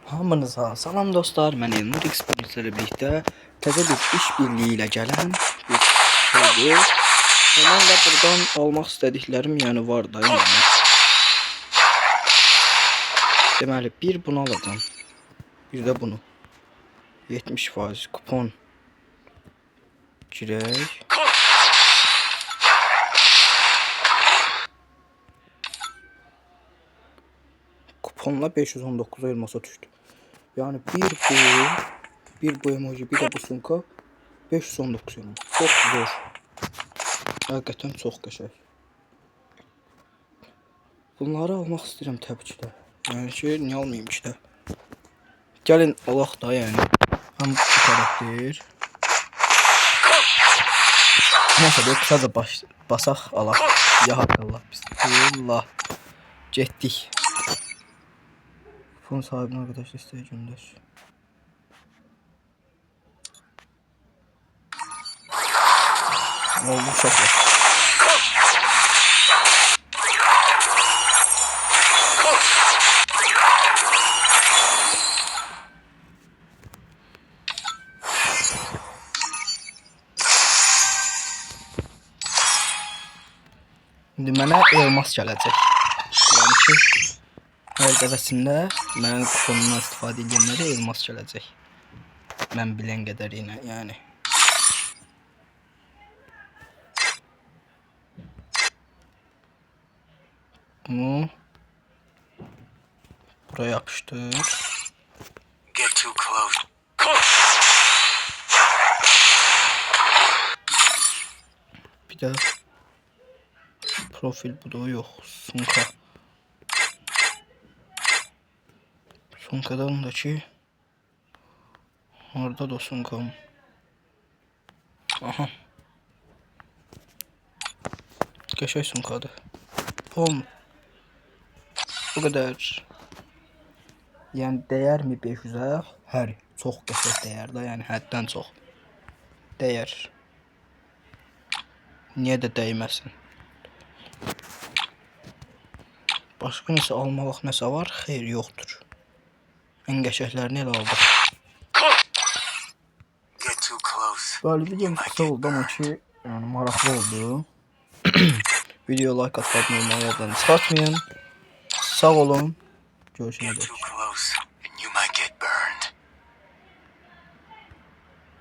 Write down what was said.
Hamınıza salam dostlar, mən Elnur Xbox ilə birlikdə təzə bir iş birliyi ilə gələn bir şeydir. Mən də buradan almaq istədiklərim yəni var da yəni. Deməli bir bunu alacağım. Bir də bunu. 70% kupon girək. Kuponla 519 elmasa düşdü. Yani bir bu emoji, bir de bu sumka 519 elmas. Çok zor. Hakikaten çok qəşəng. Bunları almaq istəyirəm təbii ki də. Yəni ki, niyə almayayım ki də. Gəlin alaq da yəni. Həm bu tərəfdir. Neyse bir kısaca basaq alaq. Ya Allah bismillah. Getdik. Fon sahibine arkadaşlar isteği gönder. Oldu şakla. Şimdi mənə elmas gələcək. Yəni ki, hər dəfəsində mənim kuponumdan istifadə edənlərə elmas gələcək. Mən bilən qədərilə yəni. Bunu buraya yapıştır. Bir de profil bu da yok. Sunka. Sunkadan da ki orada da sunkam. Aha. Qəşəng sunkadır. Pom. Bu kadar. Yani değer mi 500'ə? Hər. Çox qəşəng değer də, yəni həddən çox. Değer. Niyə də dəyməsin? Başqa nəsə almalıq nəsə var? Xeyr, yoxdur. Ən qəşənglərini elə aldıq. Bəli, videom qısa oldu amma ki, yəni maraqlı oldu. Video like atmayı, olmağı yaddan çıxartmayın. Sağ olun. Görüşürüz.